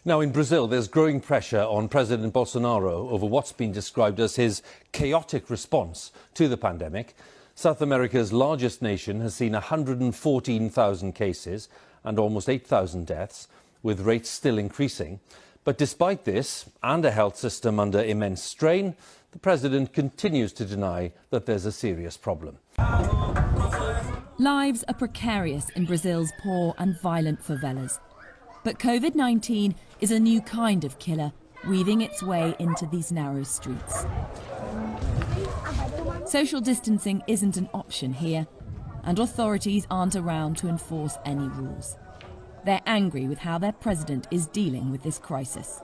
Now, in Brazil, there's growing pressure on President Bolsonaro over what's been described as his chaotic response to the pandemic. South America's largest nation has seen 114,000 cases and almost 8,000 deaths, with rates still increasing. But despite this, and a health system under immense strain, the president continues to deny that there's a serious problem. Lives are precarious in Brazil's poor and violent favelas. But COVID-19 is a new kind of killer, weaving its way into these narrow streets. Social distancing isn't an option here, and authorities aren't around to enforce any rules. They're angry with how their president is dealing with this crisis.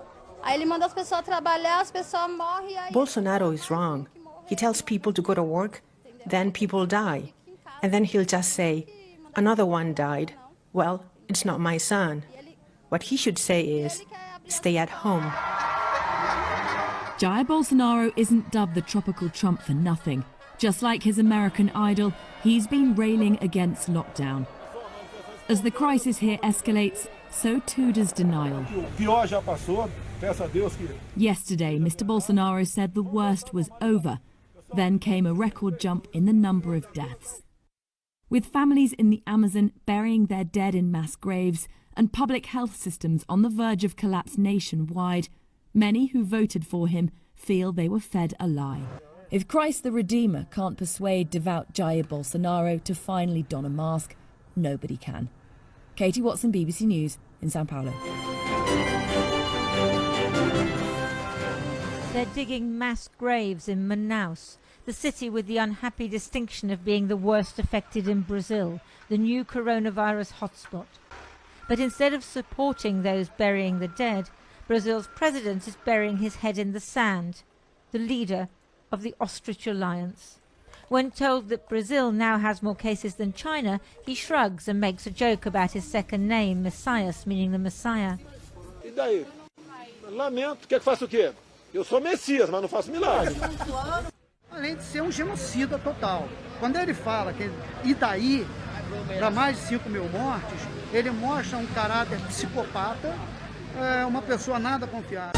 Bolsonaro is wrong. He tells people to go to work, then people die. And then he'll just say, another one died. Well, it's not my son. What he should say is, stay at home. Jair Bolsonaro isn't dubbed the tropical Trump for nothing. Just like his American idol, he's been railing against lockdown. As the crisis here escalates, so too does denial. Yesterday, Mr. Bolsonaro said the worst was over. Then came a record jump in the number of deaths. With families in the Amazon burying their dead in mass graves and public health systems on the verge of collapse nationwide, many who voted for him feel they were fed a lie. If Christ the Redeemer can't persuade devout Jair Bolsonaro to finally don a mask, nobody can. Katie Watson, BBC News in Sao Paulo. They're digging mass graves in Manaus, the city with the unhappy distinction of being the worst affected in Brazil, the new coronavirus hotspot. But instead of supporting those burying the dead, Brazil's president is burying his head in the sand, the leader of the Ostrich Alliance. When told that Brazil now has more cases than China, he shrugs and makes a joke about his second name, Messias, meaning the Messiah. E daí? Lamento, quer que faça o quê? Eu sou Messias, mas não faço milagre. Além de ser genocida total. Quando ele fala que e daí, para mais de 5 mil mortes, ele mostra caráter psicopata, uma pessoa nada confiável.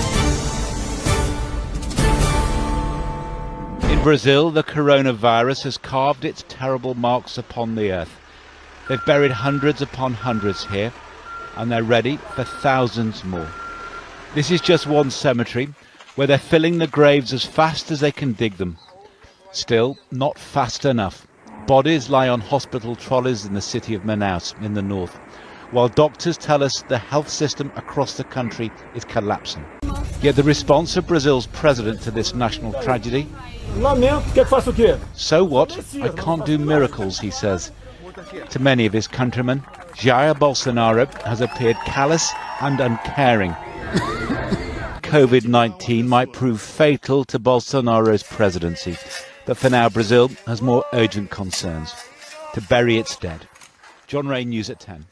In Brazil, the coronavirus has carved its terrible marks upon the earth. They've buried hundreds upon hundreds here, and they're ready for thousands more. This is just one cemetery, where they're filling the graves as fast as they can dig them. Still, not fast enough. Bodies lie on hospital trolleys in the city of Manaus in the north, while doctors tell us the health system across the country is collapsing. Yet the response of Brazil's president to this national tragedy? Lamento, quer que faça o quê? So what? I can't do miracles, he says. To many of his countrymen, Jair Bolsonaro has appeared callous and uncaring. COVID-19 might prove fatal to Bolsonaro's presidency, but for now Brazil has more urgent concerns: to bury its dead. John Ray, News at 10.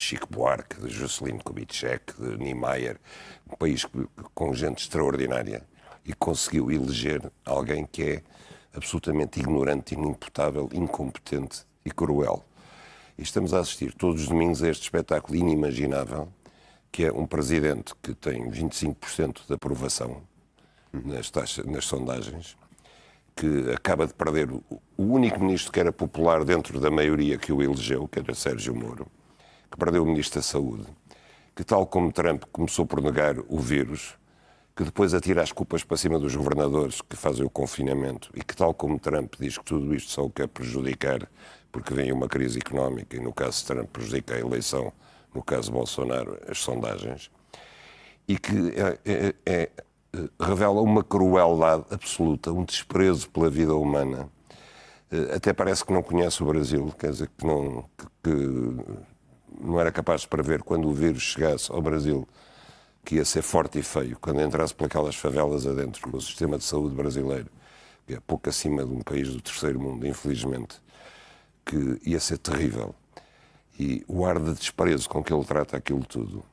Chico Buarque, de Juscelino Kubitschek, de Niemeyer, um país com gente extraordinária, e conseguiu eleger alguém que é absolutamente ignorante, inimputável, incompetente e cruel. E estamos a assistir todos os domingos a este espetáculo inimaginável, que é um presidente que tem 25% de aprovação nas sondagens, que acaba de perder o único ministro que era popular dentro da maioria que o elegeu, que era Sérgio Moro, que perdeu o Ministro da Saúde, que tal como Trump começou por negar o vírus, que depois atira as culpas para cima dos governadores que fazem o confinamento e que tal como Trump diz que tudo isto só o quer prejudicar porque vem uma crise económica e no caso de Trump prejudica a eleição, no caso de Bolsonaro as sondagens, e que revela uma crueldade absoluta, um desprezo pela vida humana. Até parece que não conhece o Brasil, quer dizer, que não era capaz de prever quando o vírus chegasse ao Brasil que ia ser forte e feio, quando entrasse por aquelas favelas adentro, com o sistema de saúde brasileiro, que é pouco acima de um país do terceiro mundo, infelizmente, que ia ser terrível. E o ar de desprezo com que ele trata aquilo tudo.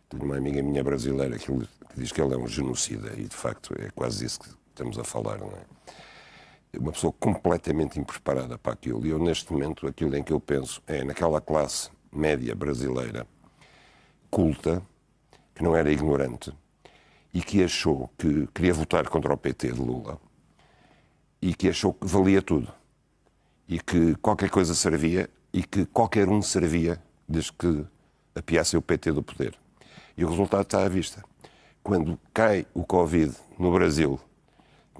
Tenho uma amiga minha brasileira que diz que ele é um genocida, e de facto é quase isso que estamos a falar, não é? uma pessoa completamente impreparada para aquilo. E eu, neste momento, aquilo em que eu penso é naquela classe média brasileira, culta, que não era ignorante, e que achou que queria votar contra o PT de Lula, e que achou que valia tudo, e que qualquer coisa servia, e que qualquer um servia, desde que apiasse o PT do poder. E o resultado está à vista. Quando cai o Covid no Brasil,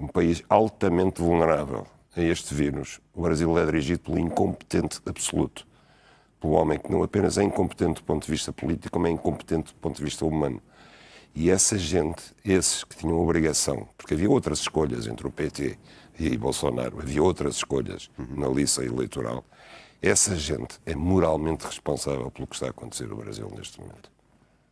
um país altamente vulnerável a este vírus, o Brasil é dirigido pelo incompetente absoluto, pelo homem que não apenas é incompetente do ponto de vista político, como é incompetente do ponto de vista humano. E essa gente, esses que tinham obrigação, porque havia outras escolhas entre o PT e Bolsonaro, havia outras escolhas na lista eleitoral, essa gente é moralmente responsável pelo que está a acontecer no Brasil neste momento.